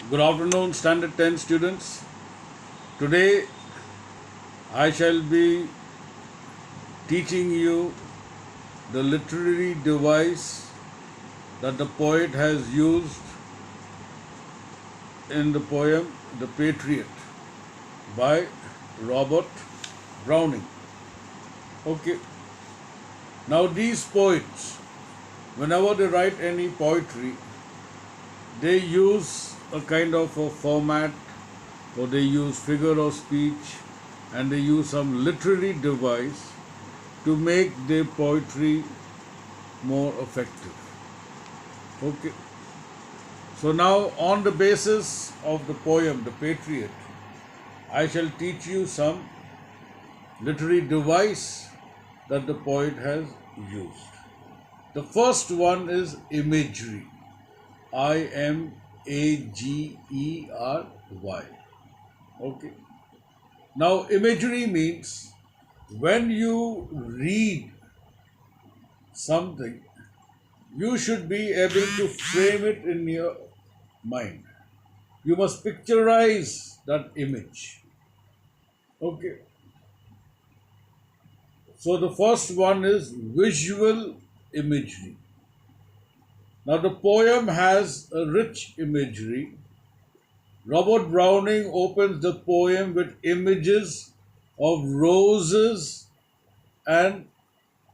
Good afternoon, Standard 10 students. Today I shall be teaching you the literary device that the poet has used in the poem The Patriot by Robert Browning. Okay, now these poets, whenever they write any poetry, they use a kind of a format or they use figure of speech and they use some literary device to make their poetry more effective. Okay. So now on the basis of the poem The Patriot, I shall teach you some literary device that the poet has used. The first one is imagery. Imagery. Okay. Now, imagery means when you read something, you should be able to frame it in your mind. You must picturize that image. Okay. So, the first one is visual imagery. Now, the poem has a rich imagery. Robert Browning opens the poem with images of roses and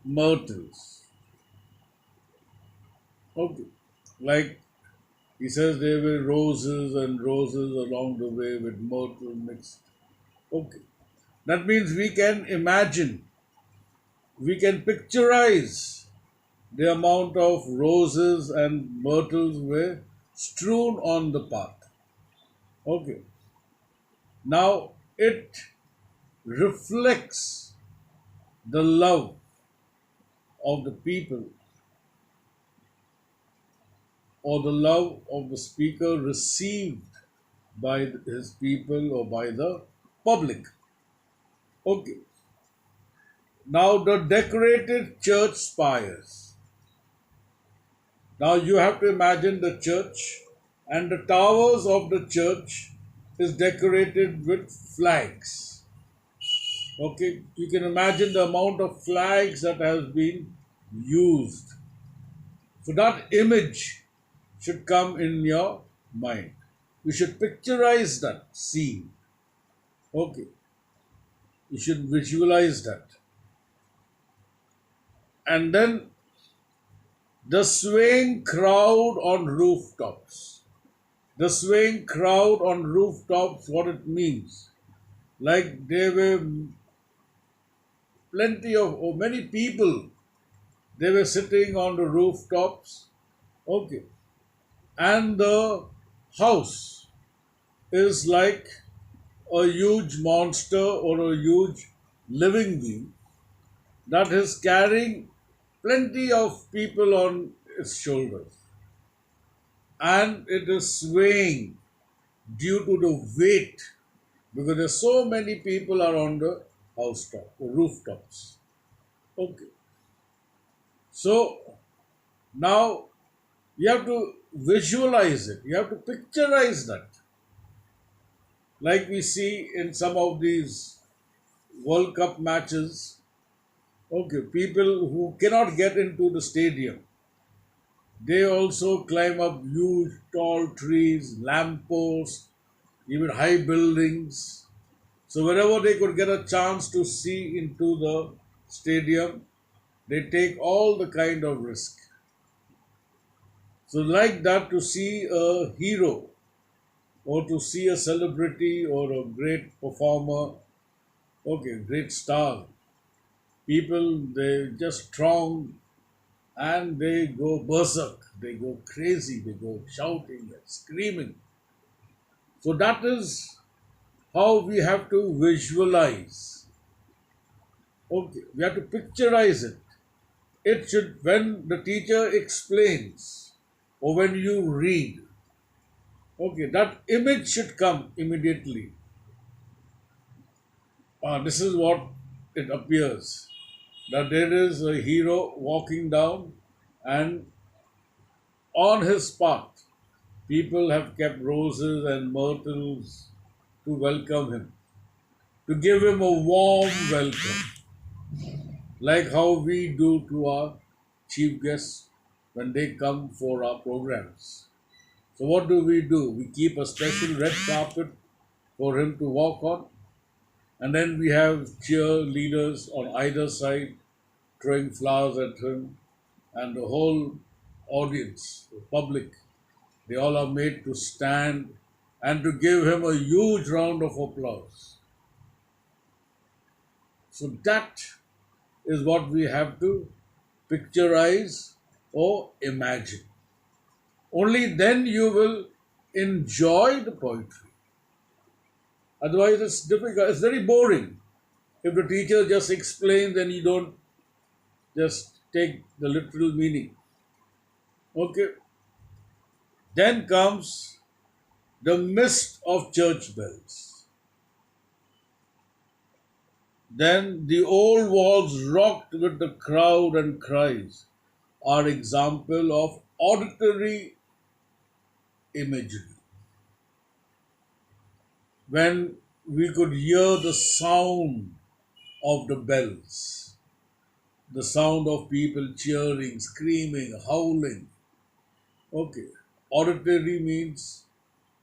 myrtles. Okay. Like he says, there were roses and roses along the way with myrtle mixed. Okay. That means we can imagine, we can picturize the amount of roses and myrtles were strewn on the path. Okay. Now it reflects the love of the people or the love of the speaker received by his people or by the public. Okay. Now the decorated church spires. Now you have to imagine the church and the towers of the church is decorated with flags. Okay, you can imagine the amount of flags that has been used. So that image should come in your mind. You should picturize that scene. Okay, you should visualize that. And then the swaying crowd on rooftops. The swaying crowd on rooftops, what it means. Like there were plenty of, or many people, they were sitting on the rooftops. Okay. And the house is like a huge monster or a huge living being that is carrying plenty of people on its shoulders. And it is swaying due to the weight because there's so many people are on the housetop or rooftops. Okay. So now you have to visualize it. You have to picturize that. Like we see in some of these World Cup matches. Okay, people who cannot get into the stadium, they also climb up huge tall trees, lampposts, even high buildings. So wherever they could get a chance to see into the stadium, they take all the kind of risk. So like that, to see a hero or to see a celebrity or a great performer, okay, great star, people they just throng and they go berserk, they go crazy, they go shouting and screaming. So that is how we have to visualize. Okay, we have to picturize it. It should, when the teacher explains or when you read, okay, that image should come immediately. This is what it appears that there is a hero walking down and on his path People have kept roses and myrtles to welcome him, to give him a warm welcome, like how we do to our chief guests when they come for our programs. So, what do? We keep a special red carpet for him to walk on, and then we have cheerleaders on either side throwing flowers at him, and the whole audience, the public, they all are made to stand and to give him a huge round of applause. So that is what we have to picturize or imagine. Only then you will enjoy the poetry. Otherwise, it's difficult. It's very boring. If the teacher just explains, then you don't just take the literal meaning. Okay. Then comes the mist of church bells. Then the old walls rocked with the crowd and cries are example of auditory imagery. When we could hear the sound of the bells, the sound of people cheering, screaming, howling. Okay, auditory means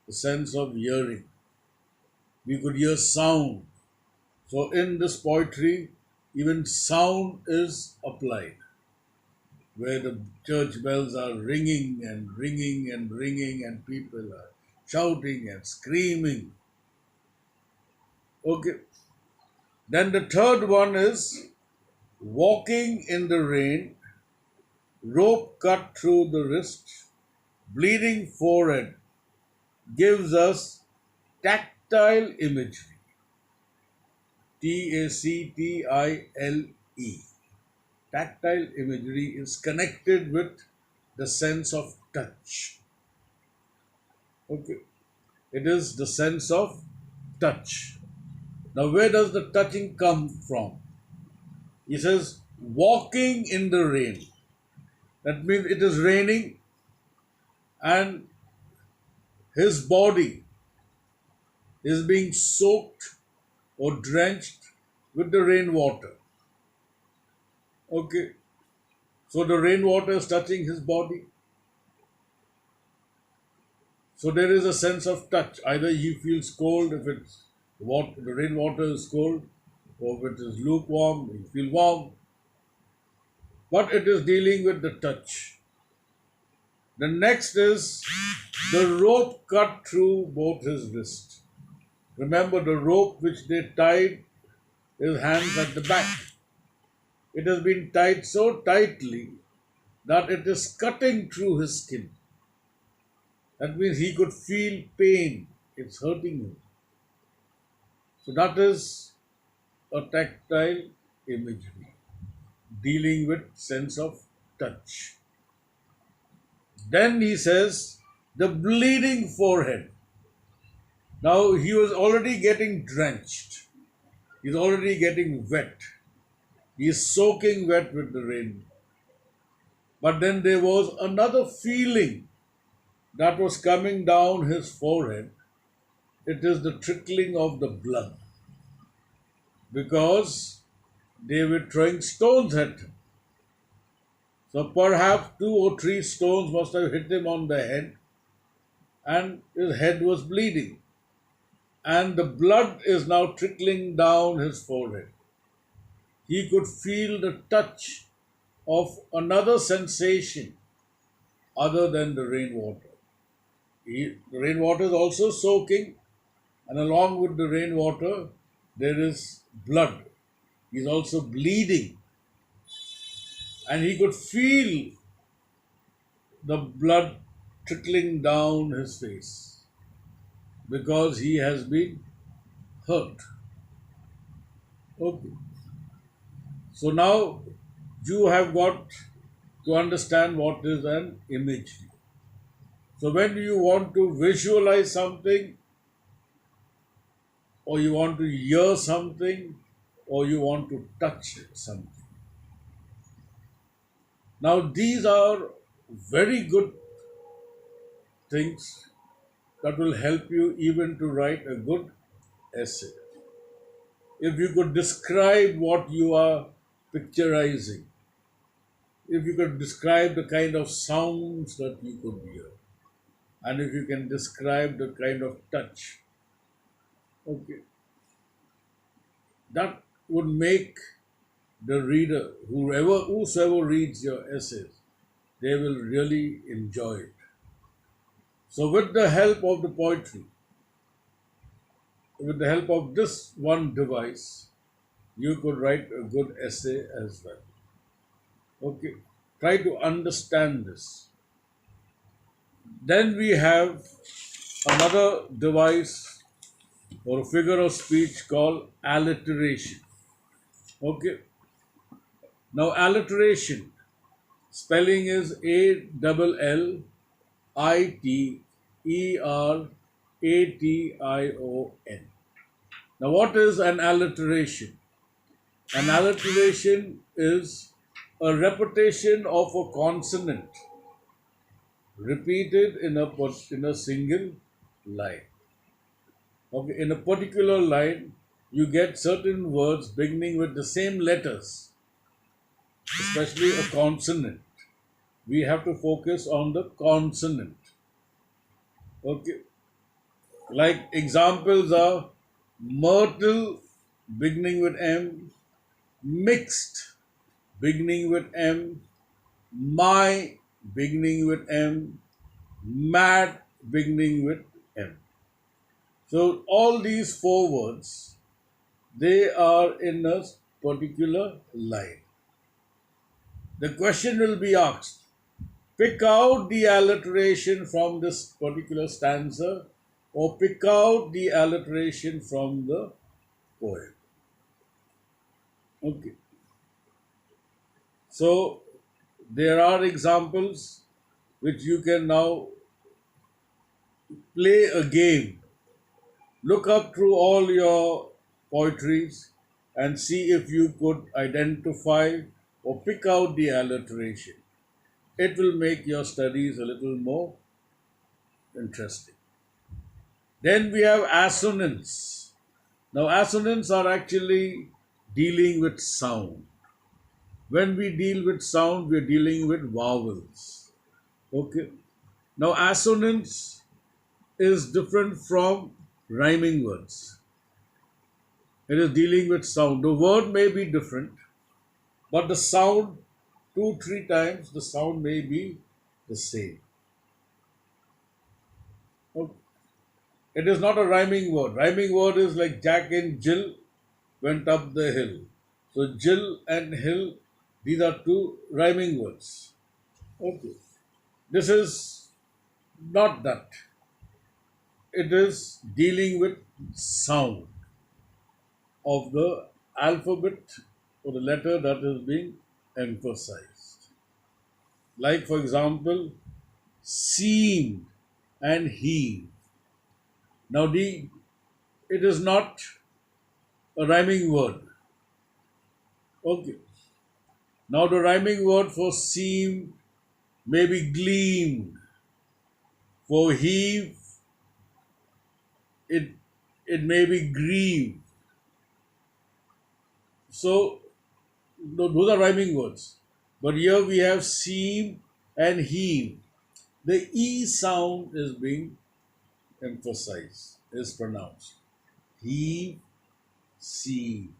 the sense of hearing. We could hear sound. So in this poetry, even sound is applied, where the church bells are ringing and ringing and ringing, and people are shouting and screaming. Okay. Then the third one is walking in the rain, rope cut through the wrist, bleeding forehead gives us tactile imagery. Tactile. Tactile imagery is connected with the sense of touch. Okay. It is the sense of touch. Now, where does the touching come from? He says, walking in the rain. That means it is raining and his body is being soaked or drenched with the rainwater. Okay. So the rainwater is touching his body. So there is a sense of touch. Either he feels cold if it's the rainwater is cold, or if it is lukewarm, he feels warm. But it is dealing with the touch. The next is the rope cut through both his wrists. Remember the rope which they tied his hands at the back. It has been tied so tightly that it is cutting through his skin. That means he could feel pain. It's hurting him. So that is a tactile imagery dealing with sense of touch. Then he says the bleeding forehead. Now he was already getting drenched. He's already getting wet. He is soaking wet with the rain. But then there was another feeling that was coming down his forehead. It is the trickling of the blood. Because they were throwing stones at him. So perhaps 2 or 3 stones must have hit him on the head, and his head was bleeding. And the blood is now trickling down his forehead. He could feel the touch of another sensation other than the rainwater. The rainwater is also soaking, and along with the rainwater, there is blood. He is also bleeding. And he could feel the blood trickling down his face because he has been hurt. Okay. So now you have got to understand what is an imagery. So when you want to visualize something, or you want to hear something, or you want to touch something. Now these are very good things that will help you even to write a good essay. If you could describe what you are picturizing, if you could describe the kind of sounds that you could hear, and if you can describe the kind of touch, okay, that would make the reader, whosoever reads your essays, they will really enjoy it. So, with the help of the poetry, with the help of this one device, you could write a good essay as well. Okay, try to understand this. Then we have another device or a figure of speech called alliteration. Okay, now alliteration spelling is Alliteration. Now, what is an alliteration? An alliteration is a repetition of a consonant repeated in a single line. Okay, in a particular line, you get certain words beginning with the same letters, especially a consonant. We have to focus on the consonant. Okay, like examples are myrtle beginning with M, mixed beginning with M, my beginning with M, mad beginning with M. So all these four words, they are in a particular line. The question will be asked, pick out the alliteration from this particular stanza or pick out the alliteration from the poem. Okay. So there are examples which you can now play a game. Look up through all your poetries and see if you could identify or pick out the alliteration. It will make your studies a little more interesting. Then we have assonance. Now, assonance are actually dealing with sound. When we deal with sound, we are dealing with vowels. Okay. Now, assonance is different from rhyming words. It is dealing with sound. The word may be different, but the sound, two, three times, the sound may be the same. Okay. It is not a rhyming word. Rhyming word is like Jack and Jill went up the hill. So Jill and hill, these are two rhyming words. Okay. This is not that. It is dealing with sound of the alphabet or the letter that is being emphasized. Like, for example, seem and heave. Now, it is not a rhyming word. Okay. Now, the rhyming word for seem may be gleamed. For heave, it, it may be grieved. So, those are rhyming words. But here we have seem and heave. The E sound is being emphasized, is pronounced. Heave, seem.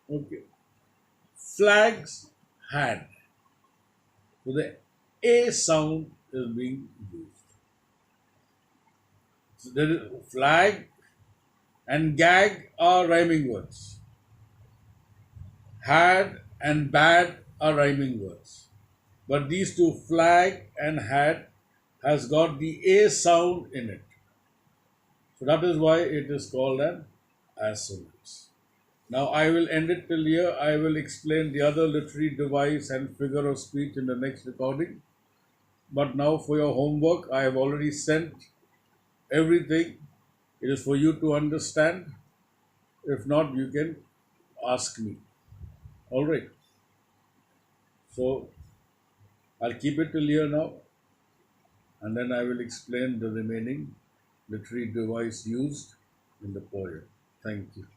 Okay. Flags had. So the A sound is being used. So there is flag and gag are rhyming words. Had and bad are rhyming words. But these two, flag and had, has got the A sound in it. So that is why it is called an assonance. Now I will end it till here. I will explain the other literary device and figure of speech in the next recording. But now for your homework, I have already sent everything. It is for you to understand. If not, you can ask me. All right. So I'll keep it till here now. and then I will explain the remaining literary device used in the poem. Thank you.